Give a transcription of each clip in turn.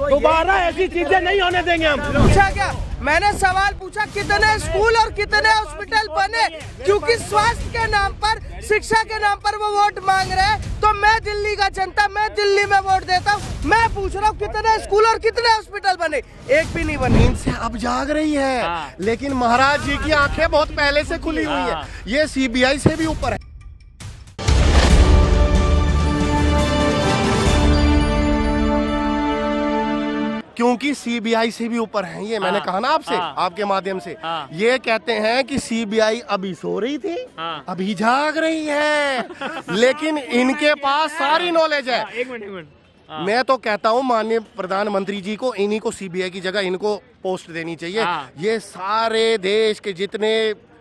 दोबारा ऐसी चीजें नहीं होने देंगे हम। पूछा क्या मैंने सवाल पूछा कितने स्कूल और कितने हॉस्पिटल बने, क्योंकि स्वास्थ्य के नाम पर, शिक्षा के नाम पर वो वोट मांग रहे हैं। तो मैं दिल्ली का जनता, मैं दिल्ली में वोट देता हूँ, मैं पूछ रहा हूँ कितने स्कूल और कितने हॉस्पिटल बने, एक भी नहीं बने। नींद से अब जाग रही है, लेकिन महाराज जी की आंखें बहुत पहले से खुली हुई है, ये सीबीआई से भी ऊपर है। क्योंकि सीबीआई से भी ऊपर है ये, मैंने कहा ना आपसे, आपके माध्यम से। ये कहते हैं कि सीबीआई अभी सो रही थी, अभी जाग रही है, लेकिन इनके पास सारी नॉलेज है। एक मिनट मैं तो कहता हूँ माननीय प्रधानमंत्री जी को, इन्हीं को सीबीआई की जगह इनको पोस्ट देनी चाहिए। ये सारे देश के जितने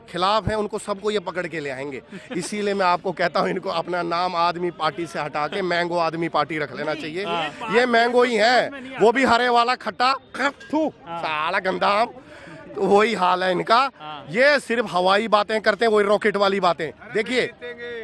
खिलाफ हैं उनको सबको ये पकड़ के ले आएंगे। इसीलिए मैं आपको कहता हूँ इनको अपना नाम आदमी पार्टी से हटा के मैंगो आदमी पार्टी रख लेना चाहिए। ये मैंगो ही है, वो भी हरे वाला खट्टा, साला गंदा आम, तो वही हाल है इनका। ये सिर्फ हवाई बातें करते हैं, वही रॉकेट वाली बातें। देखिए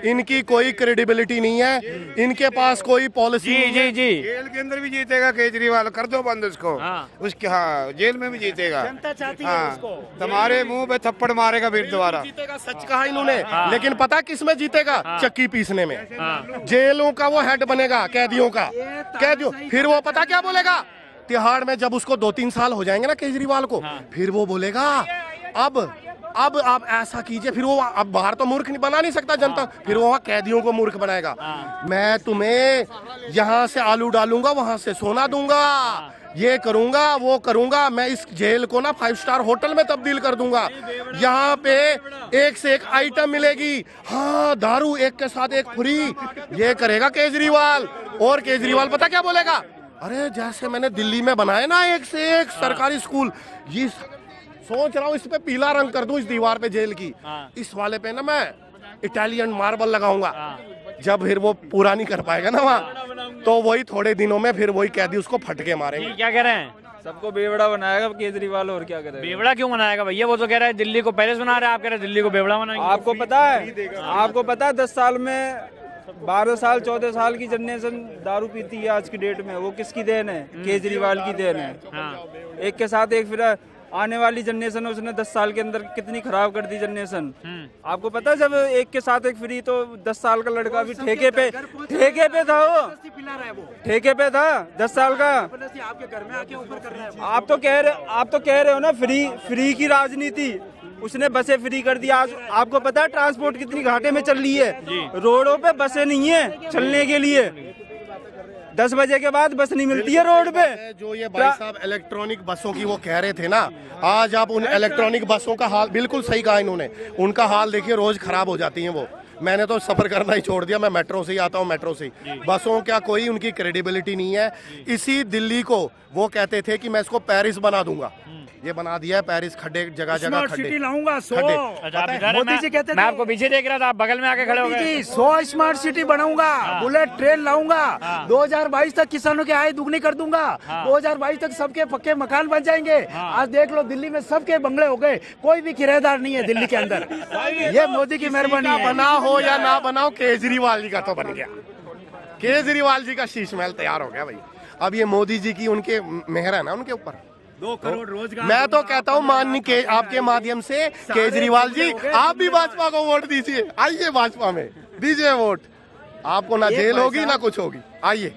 इनकी कोई क्रेडिबिलिटी नहीं है, इनके पास कोई पॉलिसी नहीं है। जेल के अंदर भी जीतेगा केजरीवाल, कर दो बंद उसको। उसके जेल में भी जीतेगा, जनता चाहती है उसको। तुम्हारे मुंह पे थप्पड़ मारेगा फिर दोबारा। जीतेगा, सच कहा इन्होंने। लेकिन पता किस में जीतेगा? चक्की पीसने में। जेलों का वो हेड बनेगा, कैदियों का, कैदियों। फिर वो पता क्या बोलेगा? तिहाड़ में जब उसको 2-3 साल हो जाएंगे ना केजरीवाल को, फिर वो बोलेगा अब आप ऐसा कीजिए। फिर वो अब बाहर तो मूर्ख नहीं बना नहीं सकता जनता, फिर वो वहाँ कैदियों को मूर्ख बनाएगा। मैं तुम्हें यहाँ से आलू डालूंगा, वहां से सोना दूंगा, ये करूंगा, वो करूंगा। मैं इस जेल को ना 5 स्टार होटल में तब्दील कर दूंगा। यहाँ पे एक से एक आइटम मिलेगी, हाँ दारू एक के साथ एक फ्री, ये करेगा केजरीवाल। और केजरीवाल पता क्या बोलेगा? अरे जैसे मैंने दिल्ली में बनाए ना एक से एक सरकारी स्कूल, ये सोच रहा हूँ इस पे पीला रंग कर दूं, इस दीवार पे जेल की, इस वाले पे ना मैं इटालियन मार्बल लगाऊंगा। जब फिर वो पूरा नहीं कर पाएगा ना वहाँ, तो वही थोड़े दिनों में फिर वही कैदी उसको फटके मारेंगे। क्या कह रहे हैं? सबको बेवड़ा बनाएगा केजरीवाल, और क्या करेगा? बेवड़ा क्यों बनाएगा भैया? वो तो कह रहा है दिल्ली को पैलेस बना रहे हैं, आप कह रहे हैं दिल्ली को बेवड़ा बनाएंगे। आपको पता है 10 साल में 12 साल 14 साल की जनरेशन दारू पीती है आज की डेट में, वो किसकी देन है? केजरीवाल की देन है। एक के साथ एक फिर आने वाली जनरेशन उसने 10 साल के अंदर कितनी खराब कर दी जनरेशन। आपको पता है जब एक के साथ एक फ्री, तो 10 साल का लड़का भी ठेके पे था, वो ठेके पे था 10 साल का। आपके घर में आके ऊपर कर रहा है। आप तो कह रहे हो ना फ्री की राजनीति, उसने बसें फ्री कर दी। आज आपको पता है ट्रांसपोर्ट कितनी घाटे में चल रही है, रोडों पे बसें नहीं है चलने के लिए, 10 बजे के बाद बस नहीं मिलती है रोड पे। जो ये भाई साहब इलेक्ट्रॉनिक बसों की वो कह रहे थे ना, आज आप उन इलेक्ट्रॉनिक बसों का हाल, बिल्कुल सही कहा इन्होंने, उनका हाल देखिए, रोज खराब हो जाती हैं वो। मैंने तो सफर करना ही छोड़ दिया, मैं मेट्रो से ही आता हूँ, मेट्रो से ही। बसों क्या कोई उनकी क्रेडिबिलिटी नहीं है। इसी दिल्ली को वो कहते थे कि मैं इसको पेरिस बना दूंगा, ये बना दिया है पेरिस, खड्डे जगह जगह खड्डे लाऊंगा। मोदी जी कहते मैं आपको पीछे देख रहा था, आप बगल में आके खड़े हो गए। 100 स्मार्ट सिटी बनाऊंगा, बुलेट ट्रेन लाऊंगा, 2022 तक किसानों की आय दुगनी कर दूंगा, 2022 तक सबके पक्के मकान बन जाएंगे। आज देख लो दिल्ली में सबके बंगले हो गए, कोई भी किराएदार नहीं है दिल्ली के अंदर। ये मोदी की मेहरबानी है। बना हो या ना बनाओ, केजरीवाल जी का तो बन गया, केजरीवाल जी का शीश महल तैयार हो गया भाई। अब ये मोदी जी की उनके मेहर है ना उनके ऊपर, 2 करोड़ रोजगार। मैं तो कहता हूँ माननीय आपके माध्यम से केजरीवाल जी, आप भी भाजपा को वोट दीजिए, आइए भाजपा में दीजिए वोट, आपको ना जेल होगी ना कुछ होगी, आइए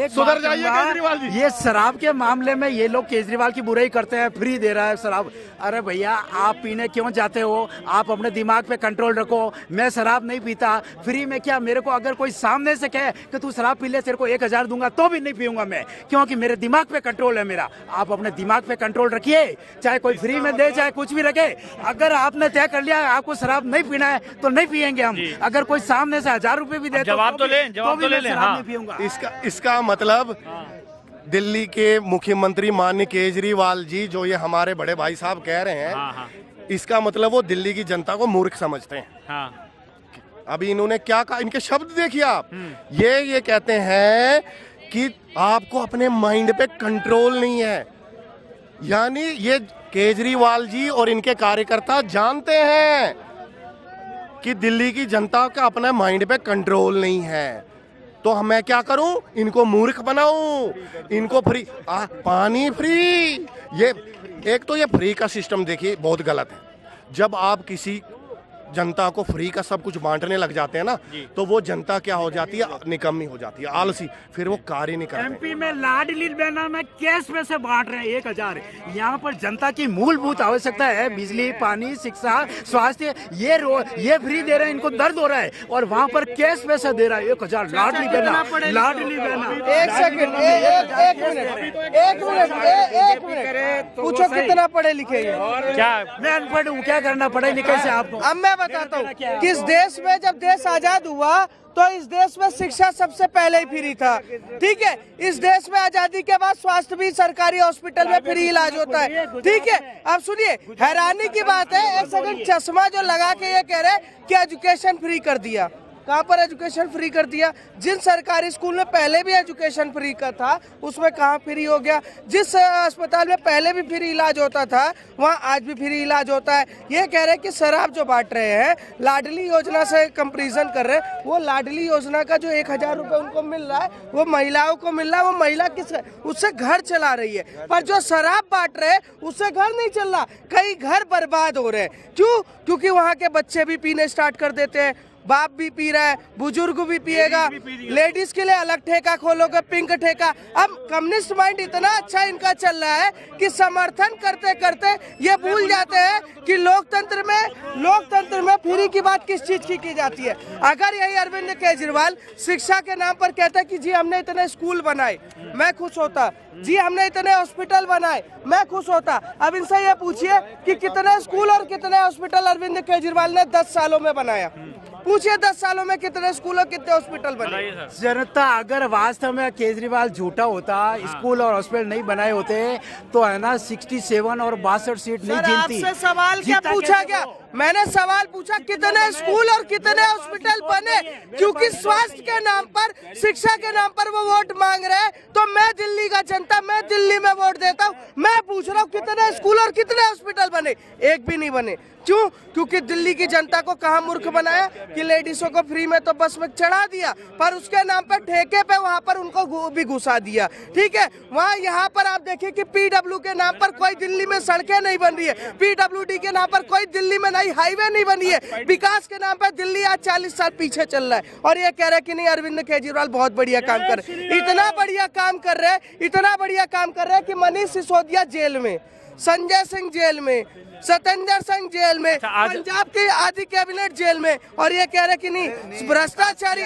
सुधर जाइए केजरीवाल जी। ये शराब के मामले में ये लोग केजरीवाल की बुराई करते हैं, फ्री दे रहा है शराब। अरे भैया आप पीने क्यों जाते हो? आप अपने दिमाग पे कंट्रोल रखो। मैं शराब नहीं पीता, फ्री में क्या, मेरे को अगर कोई सामने से कहे कि तू शराब पी ले, तेरे को 1000 दूंगा, तो भी नहीं पीऊंगा मैं, क्योंकि मेरे दिमाग पे कंट्रोल है मेरा। आप अपने दिमाग पे कंट्रोल रखिए, चाहे कोई फ्री में दे चाहे कुछ भी रखे। अगर आपने तय कर लिया आपको शराब नहीं पीना है तो नहीं पियेंगे हम। अगर कोई सामने से 1000 रुपए भी दे, जवाब तो ले, जवाब तो ले ले। नहीं पीऊंगा। इसका मतलब दिल्ली के मुख्यमंत्री माननीय केजरीवाल जी जो ये हमारे बड़े भाई साहब कह रहे हैं, इसका मतलब वो दिल्ली की जनता को मूर्ख समझते हैं। अभी इन्होंने क्या कहा, इनके शब्द देखिए आप, ये कहते हैं कि आपको अपने माइंड पे कंट्रोल नहीं है। यानी ये केजरीवाल जी और इनके कार्यकर्ता जानते हैं कि दिल्ली की जनता का अपने माइंड पे कंट्रोल नहीं है, तो मैं क्या करूं, इनको मूर्ख बनाऊं, इनको फ्री पानी फ्री। ये एक तो ये फ्री का सिस्टम देखिए बहुत गलत है। जब आप किसी जनता को फ्री का सब कुछ बांटने लग जाते हैं ना, तो वो जनता क्या हो जाती है, निकम्मी हो जाती है, आलसी, फिर वो कार्य नहीं करते। एमपी में लाडली बहना में कैश में से बांट रहे हैं 1000। यहाँ पर जनता की मूलभूत आवश्यकता है, बिजली, पानी, शिक्षा, स्वास्थ्य, ये फ्री दे रहे हैं, इनको दर्द हो रहा है, और वहाँ पर कैश में से दे रहा है 1000। लाडली बहना, लाडली बहना। एक सेकंड, एक मिनट, पूछो कितना पढ़े लिखे हैं? क्या मैं अनपढ़ हूँ, क्या करना पढ़े लिखे से आपको? अब मैं बताता हूँ कि इस देश में जब देश आजाद हुआ तो इस देश में शिक्षा सबसे पहले ही फ्री था, ठीक है। इस देश में आजादी के बाद स्वास्थ्य भी सरकारी हॉस्पिटल में फ्री इलाज होता है, ठीक है। अब सुनिए, हैरानी की बात है, एक सेकंड, चश्मा जो लगा के ये कह रहे हैं कि एजुकेशन फ्री कर दिया। कहाँ पर एजुकेशन फ्री कर दिया? जिन सरकारी स्कूल में पहले भी एजुकेशन फ्री का था उसमें कहाँ फ्री हो गया? जिस अस्पताल में पहले भी फ्री इलाज होता था वहाँ आज भी फ्री इलाज होता है। ये कह रहे हैं कि शराब जो बांट रहे हैं, लाडली योजना से कंपैरिजन कर रहे हैं, वो लाडली योजना का जो 1000 रुपए उनको मिल रहा है वो महिलाओं को मिल रहा है। वो महिला किस उससे घर चला रही है, पर जो शराब बांट रहे हैं उससे घर नहीं चल रहा, कई घर बर्बाद हो रहे हैं। क्यों? क्योंकि वहाँ के बच्चे भी पीने स्टार्ट कर देते हैं, बाप भी पी रहा है, बुजुर्ग भी पिएगा, लेडीज के लिए अलग ठेका खोलोगे, पिंक ठेका। अब कम्युनिस्ट माइंड इतना अच्छा इनका चल रहा है कि समर्थन करते करते ये भूल जाते हैं कि लोकतंत्र में फ्री की बात किस चीज की जाती है। अगर यही अरविंद केजरीवाल शिक्षा के नाम पर कहता है कि जी हमने इतने स्कूल बनाए, मैं खुश होता, जी हमने इतने हॉस्पिटल बनाए, मैं खुश होता। अब इनसे ये पूछिए कि कितने स्कूल और कितने हॉस्पिटल अरविंद केजरीवाल ने 10 सालों में बनाया? पूछिए 10 सालों में कितने स्कूल और कितने हॉस्पिटल बने? जनता अगर वास्तव में केजरीवाल झूठा होता, स्कूल और हॉस्पिटल नहीं बनाए होते तो है ना 67 और 62 सीट नहीं जीतती। आपसे सवाल क्या पूछा गया? मैंने सवाल पूछा कितने स्कूल और कितने हॉस्पिटल बने, क्योंकि स्वास्थ्य के नाम पर, शिक्षा के नाम पर वो वोट मांग रहे हैं। तो मैं दिल्ली का जनता, मैं दिल्ली में वोट देता हूँ, मैं पूछ रहा हूँ कितने स्कूल और कितने हॉस्पिटल बने? एक भी नहीं बने। क्यों? क्योंकि दिल्ली की जनता को कहाँ मूर्ख बनाया कि लेडीजों को फ्री में तो बस में चढ़ा दिया, पर उसके नाम पर ठेके पे वहाँ पर उनको भी घुसा दिया, ठीक है। वहाँ यहाँ पर आप देखिए कि पीडब्ल्यू के नाम पर कोई दिल्ली में सड़कें नहीं बन रही है, पीडब्ल्यूडी के नाम पर कोई दिल्ली में नई हाईवे नहीं बनी है। विकास के नाम पर दिल्ली आज 40 साल पीछे चल रहा है, और ये कह रहे हैं कि नहीं अरविंद केजरीवाल बहुत बढ़िया काम कर रहे हैं। इतना बढ़िया काम कर रहे हैं, इतना बढ़िया काम कर रहे हैं कि मनीष सिसोदिया जेल में, संजय सिंह जेल में, सत्येंद्र सिंह जेल में, पंजाब के आदि कैबिनेट जेल में, और ये कह रहे कि नहीं भ्रष्टाचारी,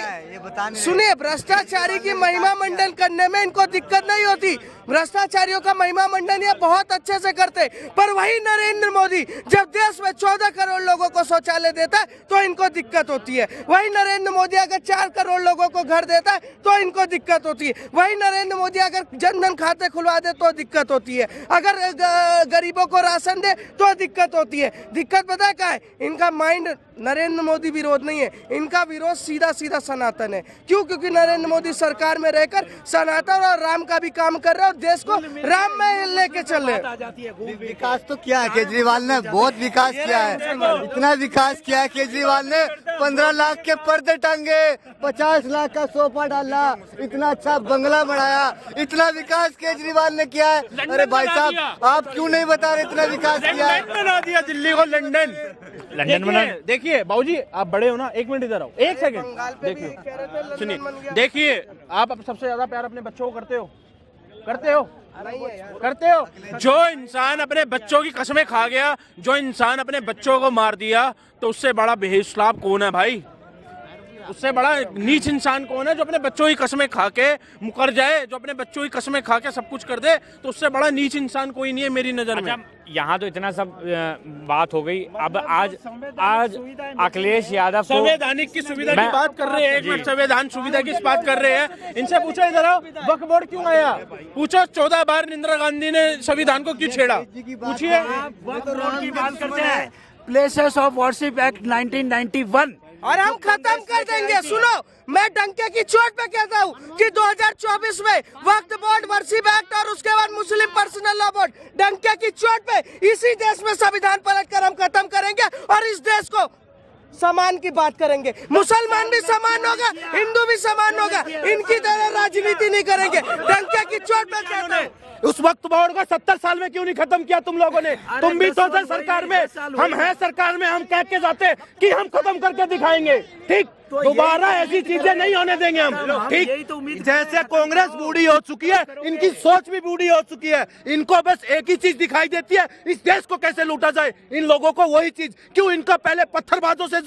सुनिए, भ्रष्टाचारी की महिमा मंडन करने में इनको दिक्कत नहीं होती। भ्रष्टाचारियों का महिमा मंडन ये बहुत अच्छे से करते, पर वही नरेंद्र मोदी जब देश में 14 करोड़ लोगों को शौचालय देता है तो इनको दिक्कत होती है। वही नरेंद्र मोदी अगर 4 करोड़ लोगों को घर देता है तो इनको दिक्कत होती है। वही नरेंद्र मोदी अगर जनधन खाते खुलवा दे तो दिक्कत होती है, अगर गरीबों को राशन दे तो दिक्कत होती है। दिक्कत पता है क्या है? इनका माइंड नरेंद्र मोदी विरोध नहीं है, इनका विरोध सीधा सीधा सनातन है। क्यों? क्योंकि नरेंद्र मोदी सरकार में रहकर सनातन और राम का भी काम कर रहे हैं और देश को राम में लेके चल रहे। विकास तो किया है केजरीवाल ने, बहुत विकास किया है, इतना विकास किया है केजरीवाल ने। 15 लाख के पर्दे टांगे, 50 लाख का सोफा डाला, इतना अच्छा बंगला बनाया, इतना विकास केजरीवाल ने किया है। अरे भाई साहब, आप क्यों नहीं बता रहे इतना विकास किया है? बना दिया दिल्ली को लंदन बना। देखिए बाबूजी, आप बड़े हो ना, 1 मिनट इधर आओ, 1 सेकंड देखिए, सुनिए, देखिए आप सबसे ज्यादा प्यार अपने बच्चों को करते हो? जो इंसान अपने बच्चों की कसमें खा गया, जो इंसान अपने बच्चों को मार दिया, तो उससे बड़ा बेहिसाब कौन है भाई? उससे बड़ा नीच इंसान कौन है जो अपने बच्चों की कसमें खा के मुकर जाए, जो अपने बच्चों की कसमें खा के सब कुछ कर दे? तो उससे बड़ा नीच इंसान कोई नहीं है मेरी नजर में। यहाँ तो इतना सब बात हो गई। अब आज अखिलेश यादव संवैधानिक की सुविधा की बात कर रहे हैं, एक मिनट, संविधान सुविधा की बात कर रहे हैं। इनसे पूछो, इधर आओ, वक्फ बोर्ड क्यों आया? पूछो 14 बार इंदिरा गांधी ने संविधान को क्यों छेड़ा? पूछिए। की बात करते हैं, प्लेसेस ऑफ वर्शिप एक्ट 1991, और हम खत्म कर देंगे। सुनो, मैं डंके की चोट पे कहता हूँ कि 2024 में वक्फ बोर्ड, वर्शिप एक्ट और उसके बाद मुस्लिम पर्सनल लॉ बोर्ड, डंके की चोट पे इसी देश में संविधान पलट कर हम खत्म करेंगे और इस देश को समान की बात करेंगे। मुसलमान भी समान होगा, हिंदू भी समान होगा, इनकी तरह राजनीति नहीं करेंगे। डंके की चोट पे कहता हूं, उस वक्त बोर्ड को 70 साल में क्यों नहीं खत्म किया तुम लोगों ने? तुम भी तो थे सरकार में, हम हैं सरकार में, हम कह के जाते कि हम खत्म करके दिखाएंगे। ठीक, दोबारा ऐसी चीजें नहीं होने देंगे हम। ठीक, जैसे कांग्रेस बूढ़ी हो चुकी है, इनकी सोच भी बूढ़ी हो चुकी है। इनको बस एक ही चीज दिखाई देती है, इस देश को कैसे लूटा जाए। इन लोगों को वही चीज, क्यों इनका पहले पत्थरबाजों से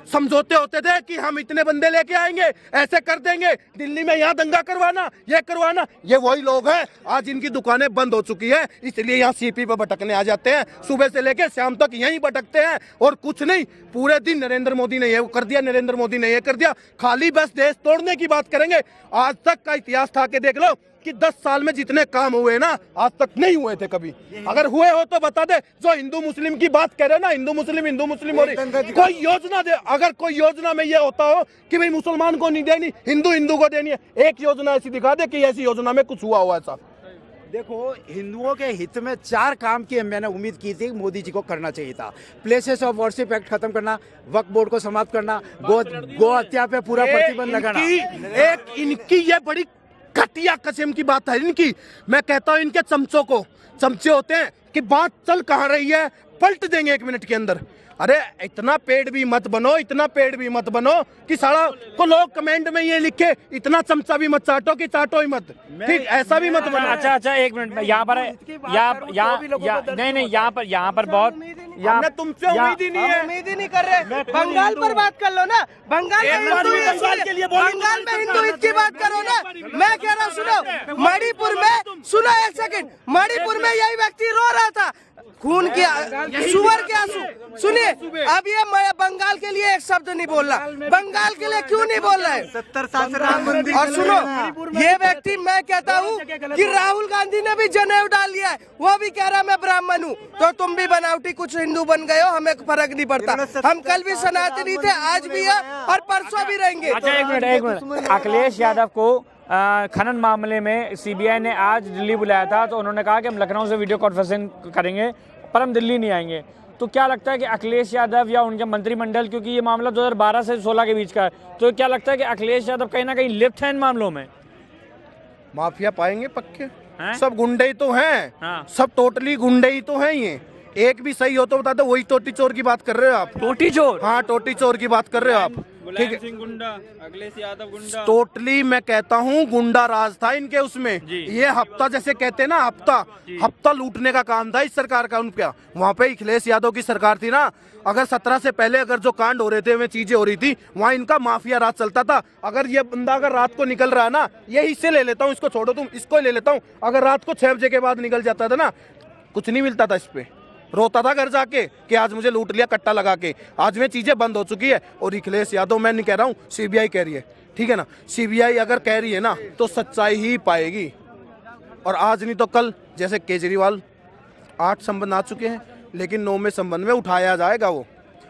समझौते होते थे कि हम इतने बंदे लेके आएंगे, ऐसे कर देंगे, दिल्ली में यहाँ दंगा करवाना, ये करवाना। ये वही लोग हैं, आज इनकी दुकानें बंद हो चुकी है, इसलिए यहाँ सीपी पे भटकने आ जाते हैं। सुबह से लेकर शाम तक यहीं भटकते हैं और कुछ नहीं। पूरे दिन नरेंद्र मोदी ने ये कर दिया, नरेंद्र मोदी ने ये कर दिया, खाली बस देश तोड़ने की बात करेंगे। आज तक का इतिहास था के देख लो कि 10 साल में जितने काम हुए ना, आज तक नहीं हुए थे कभी। अगर हुए हो तो बता दे। जो हिंदू मुस्लिम की बात कर रहे हैं ना, हिंदू मुस्लिम हो रही, कोई योजना दे। अगर कोई योजना में ये होता हो कि भाई मुसलमान को नहीं देनी, हिंदू को देनी है, एक योजना ऐसी दिखा दे कि ऐसी योजना में कुछ हुआ ऐसा। देखो, हिंदुओं के हित में 4 काम की मैंने उम्मीद की थी मोदी जी को करना चाहिए था। प्लेसेस ऑफ वर्शिप एक्ट खत्म करना, वक्फ बोर्ड को समाप्त करना, गो हत्या पे पूरा प्रतिबंध लगाना। इनकी ये बड़ी घटिया किस्म की बात है इनकी। मैं कहता हूँ इनके चमचे होते हैं कि बात चल कहाँ रही है, पलट देंगे 1 मिनट के अंदर। अरे इतना पेड़ भी मत बनो, इतना पेड़ भी मत बनो कि साला को लोग कमेंट में ये लिखे, इतना चमचा भी मत चाटो कि चाटो ही मत। ठीक, ऐसा भी मत बनो। अच्छा 1 मिनट में यहाँ पर नहीं, यहाँ पर बहुत तुमसे उम्मीद ही नहीं है, उम्मीद ही नहीं कर रहे। बंगाल पर बात कर लो ना, बंगाल में हिंदू हित की बात करो ना। मैं कह रहा हूँ, सुनो, मणिपुर में, सुनो 1 सेकंड, मणिपुर में यही व्यक्ति रो रहा था, खून के सुअर के आंसू। सुनिए, अब ये बंगाल के लिए एक शब्द नहीं बोल रहा। बंगाल के लिए क्यों नहीं बोल रहा है? 70 साल से राम मंदिर। और सुनो, ये व्यक्ति, मैं कहता हूँ कि राहुल गांधी ने भी जनेऊ डाल लिया है, वो भी कह रहा मैं ब्राह्मण हूँ, तो तुम भी बनावटी कुछ हिंदू बन गए हो, हमें फर्क नहीं पड़ता। हम कल भी सनातनी थे, आज भी है और परसों भी रहेंगे। अच्छा 1 मिनट, अखिलेश यादव को खनन मामले में सीबीआई ने आज दिल्ली बुलाया था, तो उन्होंने कहा कि हम लखनऊ से वीडियो कॉन्फ्रेंसिंग करेंगे पर हम दिल्ली नहीं आएंगे। तो क्या लगता है कि अखिलेश यादव या उनके मंत्रिमंडल, क्योंकि ये मामला 2012 से 16 के बीच का है, तो क्या लगता है कि अखिलेश यादव कहीं ना कहीं लिप्त है इन मामलों में? माफिया पाएंगे पक्के, सब गुंडे ही तो हैं। हाँ। सब टोटली गुंडे ही तो हैं। ये एक भी सही हो तो बता दो, वही टोटी चोर की बात कर रहे हो आप। टोटी चोर? हाँ, टोटी चोर की बात कर रहे हो आप। ठीक है, गुंडा, अखिलेश यादव गुंडा, टोटली मैं कहता हूँ गुंडा राज था इनके उसमें। ये हफ्ता जैसे कहते हैं ना, हफ्ता लूटने का काम था इस सरकार का उनका। वहाँ पे अखिलेश यादव की सरकार थी ना, अगर 17 से पहले अगर जो कांड हो रहे थे, वे चीजें हो रही थी, वहाँ इनका माफिया राज चलता था। अगर ये बंदा अगर रात को निकल रहा है ना, ये इससे ले लेता हूँ, इसको छोड़ो तुम, इसको ले लेता हूँ। अगर रात को 6 बजे के बाद निकल जाता था ना, कुछ नहीं मिलता था इस पे, रोता था घर जाके कि आज मुझे लूट लिया कट्टा लगा के। आज में चीजें बंद हो चुकी है। और अखिलेश यादव, मैं नहीं कह रहा हूँ, सीबीआई कह रही है, ठीक है ना। सीबीआई अगर कह रही है ना तो सच्चाई ही पाएगी। और आज नहीं तो कल, जैसे केजरीवाल 8 संबंध आ चुके हैं, लेकिन 9वें संबंध में उठाया जाएगा वो।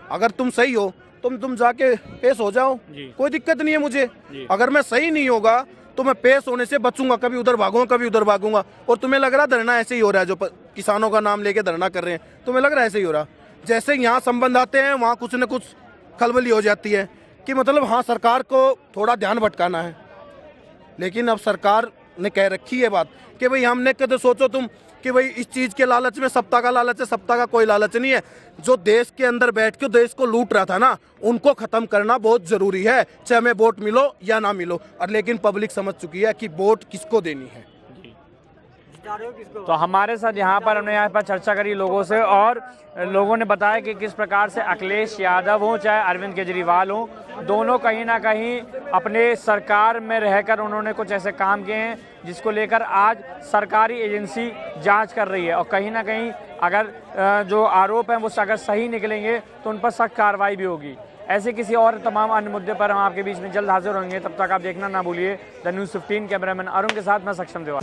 अगर तुम सही हो तुम जाके पेश हो जाओ, कोई दिक्कत नहीं है मुझे। अगर मैं सही नहीं होगा तो मैं पेश होने से बचूंगा, कभी उधर भागूंगा कभी उधर भागूंगा। और तुम्हें लग रहा धरना ऐसे ही हो रहा है, जो किसानों का नाम लेके धरना कर रहे हैं, तुम्हें लग रहा है ऐसे ही हो रहा? जैसे यहाँ संबंध आते हैं, वहाँ कुछ न कुछ खलबली हो जाती है कि मतलब हाँ, सरकार को थोड़ा ध्यान भटकाना है। लेकिन अब सरकार ने कह रखी है बात कि भाई हमने कदे सोचो तुम कि भाई इस चीज के लालच में, सत्ता का लालच है, सत्ता का कोई लालच नहीं है। जो देश के अंदर बैठ के देश को लूट रहा था ना, उनको खत्म करना बहुत जरूरी है, चाहे हमें वोट मिलो या ना मिलो। और लेकिन पब्लिक समझ चुकी है कि वोट किसको देनी है। तो हमारे साथ यहाँ पर हमने यहाँ पर चर्चा करी लोगों से, और लोगों ने बताया कि किस प्रकार से अखिलेश यादव हो चाहे अरविंद केजरीवाल हो, दोनों कहीं ना कहीं अपने सरकार में रहकर उन्होंने कुछ ऐसे काम किए हैं जिसको लेकर आज सरकारी एजेंसी जांच कर रही है। और कहीं ना कहीं अगर जो आरोप हैं वो अगर सही निकलेंगे तो उन पर सख्त कार्रवाई भी होगी। ऐसे किसी और तमाम अन्य मुद्दे पर हम आपके बीच में जल्द हाजिर होंगे। तब तक आप देखना ना भूलिए द न्यूज़ 15। कैमरामैन अरुण के साथ मैं सक्षम देवा।